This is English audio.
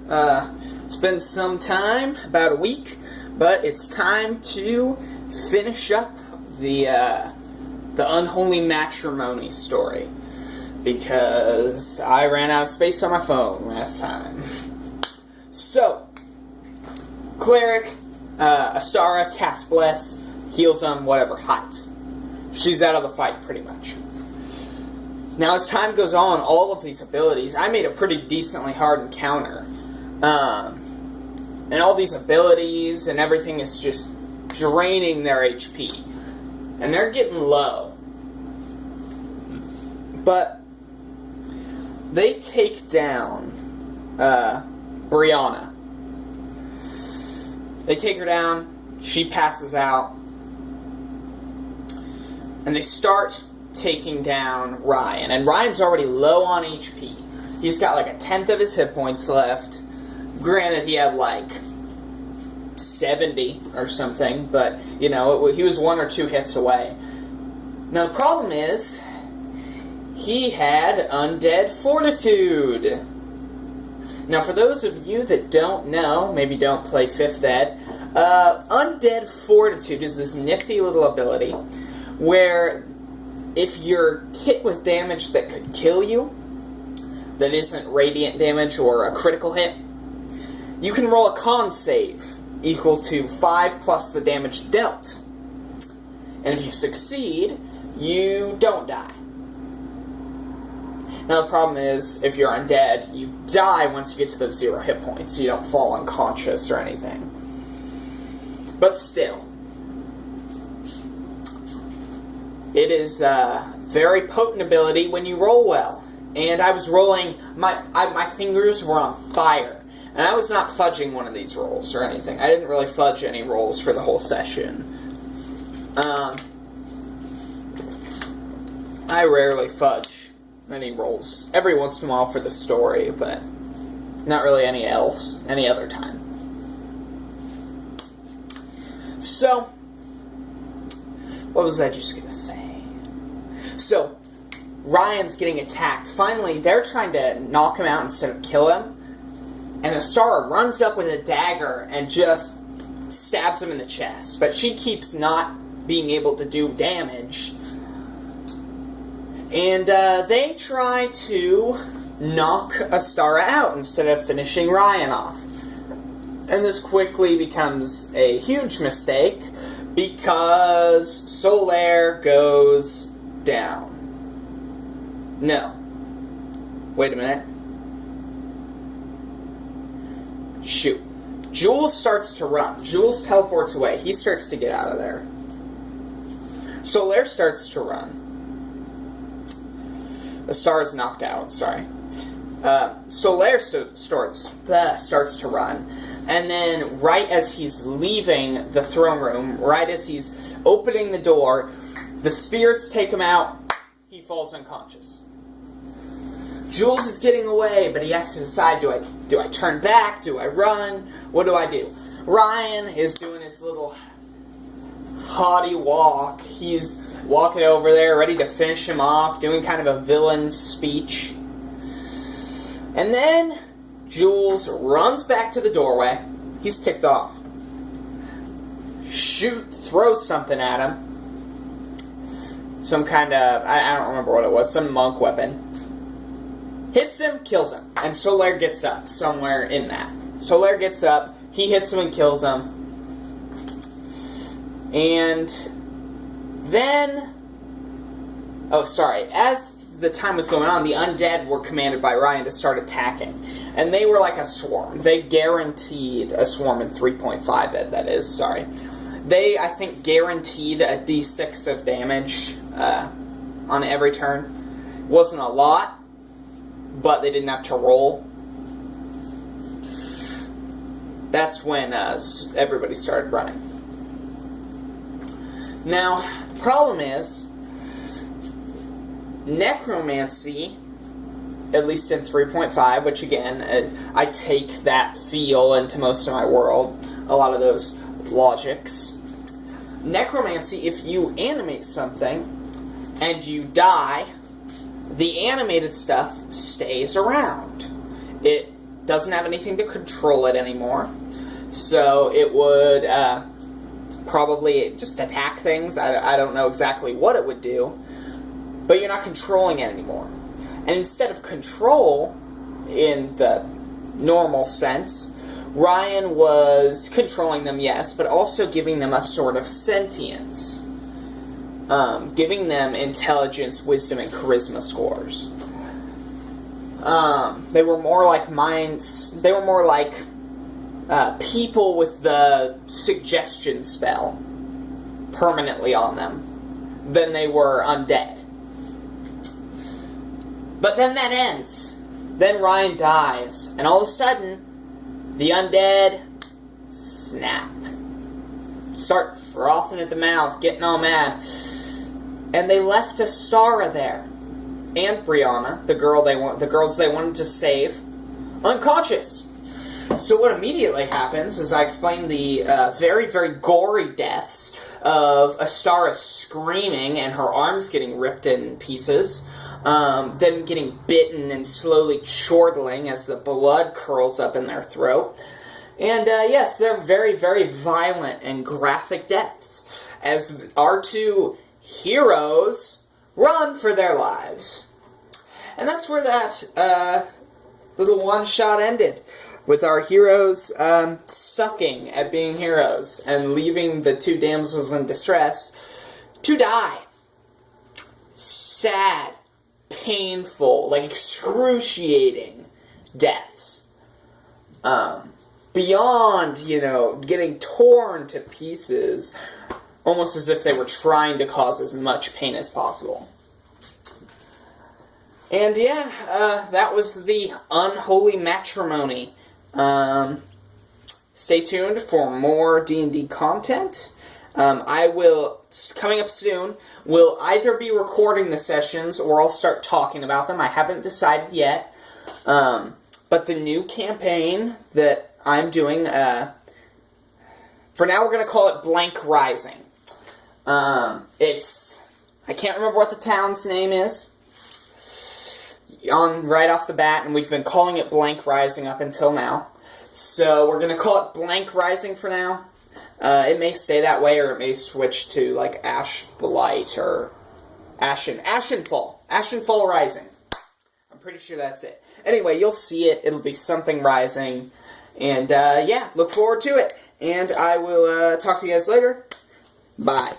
It's been some time, about a week, but it's time to finish up the Unholy Matrimony story, because I ran out of space on my phone last time. So, Cleric, Astara, cast Bless, heals them, whatever, hides. She's out of the fight, pretty much. Now, as time goes on, all of these abilities, I made a pretty decently hard encounter. And all these abilities and everything is just draining their HP. And they're getting low. But they take down Brianna. They take her down, she passes out, and they start taking down Ryan. And Ryan's already low on HP. He's got like 1/10 of his hit points left. Granted, he had like 70 or something, but, you know, he was 1 or 2 hits away. Now, the problem is, he had Undead Fortitude. Now, for those of you that don't know, maybe don't play 5th Ed, Undead Fortitude is this nifty little ability where if you're hit with damage that could kill you, that isn't radiant damage or a critical hit, you can roll a con save equal to 5 plus the damage dealt. And if you succeed, you don't die. Now the problem is, if you're undead, you die once you get to those 0 hit points. You don't fall unconscious or anything. But still, it is a very potent ability when you roll well. And I was rolling, my fingers were on fire. And I was not fudging one of these rolls or anything. I didn't really fudge any rolls for the whole session. I rarely fudge any rolls. Every once in a while for the story, but not really any other time. So, what was I just going to say? So, Ryan's getting attacked. Finally, they're trying to knock him out instead of kill him. And Astara runs up with a dagger and just stabs him in the chest. But she keeps not being able to do damage. And they try to knock Astara out instead of finishing Ryan off. And this quickly becomes a huge mistake because Solaire goes down. No. Wait a minute. Shoot. Jules starts to run. Jules teleports away. He starts to get out of there. Solaire starts to run. Astara's knocked out, sorry. Solaire starts to run. And then, right as he's leaving the throne room, right as he's opening the door, the spirits take him out. He falls unconscious. Jules is getting away, but he has to decide, do I turn back? Do I run? What do I do? Ryan is doing his little haughty walk. He's walking over there, ready to finish him off, doing kind of a villain's speech. And then Jules runs back to the doorway. He's ticked off. Throws something at him. Some kind of, I don't remember what it was, some monk weapon. Hits him, kills him. And Solaire gets up somewhere in that. Solaire gets up, he hits him and kills him. And then, as the time was going on, the undead were commanded by Ryan to start attacking. And they were like a swarm. They guaranteed a swarm in 3.5 Ed, that is, sorry. They, I think, guaranteed a d6 of damage on every turn. Wasn't a lot, but they didn't have to roll. That's when everybody started running. Now, the problem is, necromancy, at least in 3.5, which again, I take that feel into most of my world, a lot of those logics. Necromancy, if you animate something and you die, the animated stuff stays around. It doesn't have anything to control it anymore. So it would probably just attack things. I don't know exactly what it would do, but you're not controlling it anymore. And instead of control, in the normal sense, Ryan was controlling them, yes, but also giving them a sort of sentience. Giving them intelligence, wisdom, and charisma scores. They were more like minds. They were more like people with the suggestion spell permanently on them than they were undead. But then that ends. Then Ryan dies, and all of a sudden, the undead snap. Start frothing at the mouth, getting all mad. And they left Astara there, and Brianna, the girls they wanted to save, unconscious. So what immediately happens is I explain the very, very gory deaths of Astara screaming and her arms getting ripped in pieces, them getting bitten and slowly chortling as the blood curls up in their throat. And yes, they're very, very violent and graphic deaths as our two heroes run for their lives. And that's where that little one-shot ended, with our heroes sucking at being heroes and leaving the two damsels in distress to die. Sad, painful, like excruciating deaths. Beyond, getting torn to pieces, almost as if they were trying to cause as much pain as possible. And yeah, that was the Unholy Matrimony. Stay tuned for more D&D content. I will, coming up soon, will either be recording the sessions or I'll start talking about them. I haven't decided yet. But the new campaign that I'm doing, for now we're going to call it Blank Rising. I can't remember what the town's name is right off the bat, and we've been calling it Blank Rising up until now. So we're going to call it Blank Rising for now. It may stay that way, or it may switch to like Ash Blight or Ashenfall. Ashenfall Rising. I'm pretty sure that's it. Anyway, you'll see it. It'll be something rising. And yeah, look forward to it. And I will talk to you guys later. Bye.